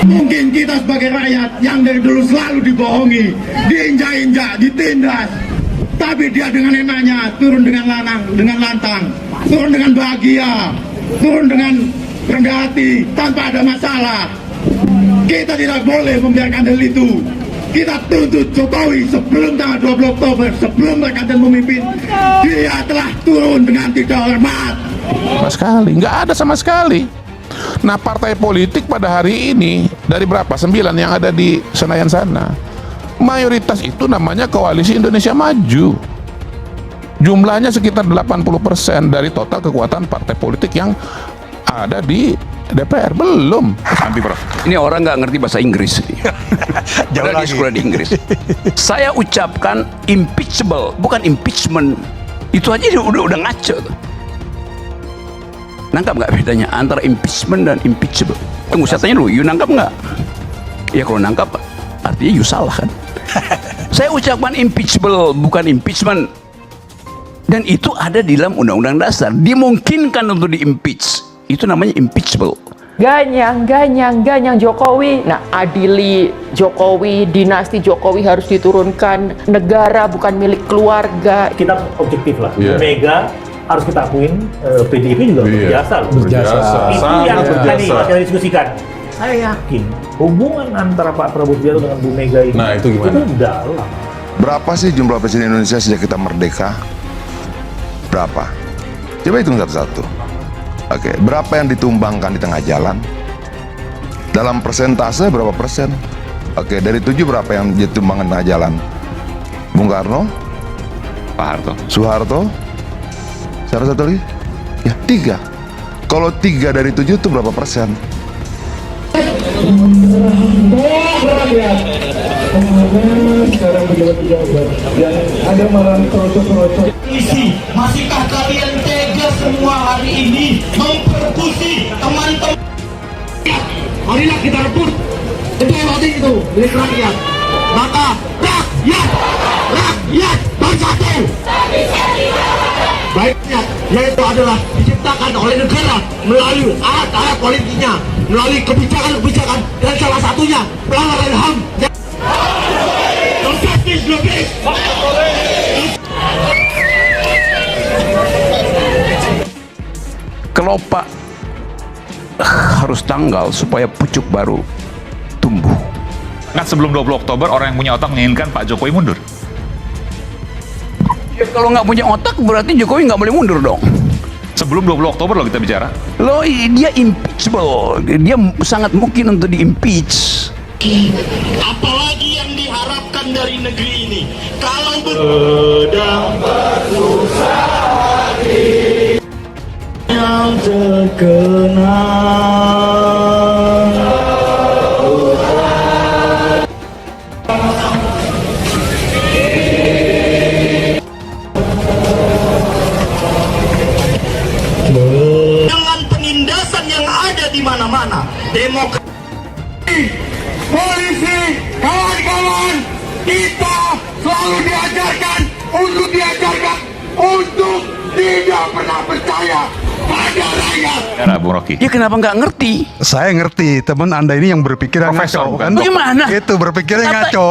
Mungkin kita sebagai rakyat yang dari dulu selalu dibohongi, diinjak-injak, ditindas. Tapi dia dengan enaknya turun dengan lantang, turun dengan bahagia, turun dengan rendah hati, tanpa ada masalah. Kita tidak boleh membiarkan hal itu. Kita tuntut Jokowi sebelum tanggal 20 Oktober, sebelum mereka memimpin, dia telah turun dengan tidak hormat. Sama sekali, nggak ada sama sekali. Nah, partai politik pada hari ini dari berapa? 9 yang ada di Senayan sana. Mayoritas itu namanya Koalisi Indonesia Maju. Jumlahnya sekitar 80% dari total kekuatan partai politik yang ada di DPR. Belum. Sampai Prof. Ini orang nggak ngerti bahasa Inggris. Jauh lagi sekolah di Inggris. Saya ucapkan impeachable, bukan impeachment. Itu aja udah ngaco tuh. Nangkap nggak bedanya antara impeachment dan impeachable? Tunggu, saya tanya dulu, you nangkap nggak? Ya kalau nangkap, artinya you salah kan? Saya ucapkan impeachable, bukan impeachment. Dan itu ada di dalam Undang-Undang Dasar. Dimungkinkan untuk di-impeach. Itu namanya impeachable. Ganyang Jokowi. Nah, adili Jokowi, dinasti Jokowi harus diturunkan. Negara bukan milik keluarga. Kita objektif lah. Yeah. Mega harus kita akuin, PDIP juga berjasa loh. Berjasa. Itu yang tadi kita diskusikan. Saya yakin hubungan antara Pak Prabowo Subianto dengan Bu Mega ini, Nah, itu gimana? itu dalam. Berapa sih jumlah presiden Indonesia sejak kita merdeka? Berapa? Coba hitung satu-satu. Oke, berapa yang ditumbangkan di tengah jalan? Dalam persentase berapa persen? Oke, dari 7 berapa yang ditumbangkan di tengah jalan? Bung Karno? Pak Harto. Soeharto? Siapa satu lagi? Ya, 3. Kalau 3 dari 7 itu berapa persen? Masihkah kalian tega semua hari ini mempersekusi teman-teman? Marilah kita rebut itu itu milik rakyat. Maka rakyat bersatu. Baiknya yaitu adalah diciptakan oleh negara melalui alat-alat politiknya, melalui kebijakan-kebijakan, dan salah satunya pelanggaran HAM. Kelopak harus tanggal supaya pucuk baru tumbuh. Kan sebelum 20 Oktober orang yang punya otak menginginkan Pak Jokowi mundur. Ya, kalau nggak punya otak berarti Jokowi nggak boleh mundur dong. Sebelum 20 Oktober loh kita bicara. Loh, dia impeachable. Dia sangat mungkin untuk di-impeach. Apalagi yang diharapkan dari negeri ini kalau sedang berusaha yang terkena dengan penindasan yang ada di mana-mana. Demokrasi, polisi, kawan-kawan, kita selalu diajarkan untuk tidak pernah percaya pada rakyat. Ya, Bung Rocky. Ya kenapa nggak ngerti? Saya ngerti, teman Anda ini yang berpikiran Profesor, ngaco bukan kan? Bagaimana? Itu berpikirnya Apa? ngaco.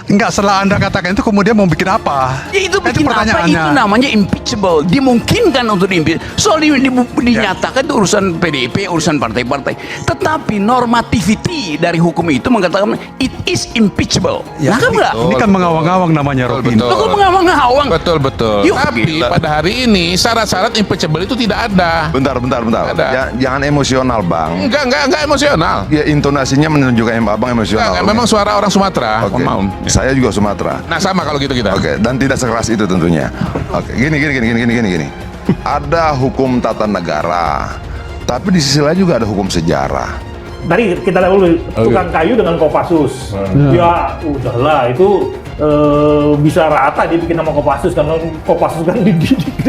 Enggak, setelah Anda katakan itu kemudian mau bikin apa? Ya itu bikin apa? Itu namanya impeachable. Dimungkinkan untuk di-impeach. Soal dinyatakan itu urusan PDIP, urusan partai-partai. Tetapi normativity dari hukum itu mengatakan it is impeachable. Ya, Nangkap nggak? ini kan mengawang-awang namanya, Rocky. Lo kok mengawang-awang? Betul. Yuk, Tapi gila. pada hari ini syarat-syarat impeachable itu tidak ada. Bentar. Ada. Jangan emosional, Bang. Enggak emosional. Ya, intonasinya menunjukkan Abang emosional. Enggak, memang suara orang Sumatera. Oke. Mohon maaf. Saya juga Sumatera. Nah, sama kalau gitu kita. Oke, dan tidak sekeras itu tentunya. Oke, gini. Ada hukum tata negara, tapi di sisi lain juga ada hukum sejarah. Tadi kita lihat dulu tukang kayu dengan Kopassus. Ya udahlah itu bisa rata dibikin nama Kopassus, karena Kopassus kan dididik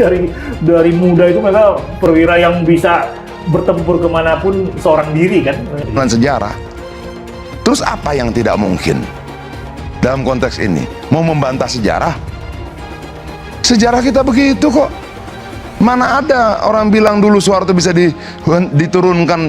dari muda itu mereka perwira yang bisa bertempur kemanapun seorang diri kan. Dan sejarah. Terus apa yang tidak mungkin dalam konteks ini? Mau membantah sejarah? Sejarah kita begitu kok. Mana ada orang bilang dulu Soeharto bisa diturunkan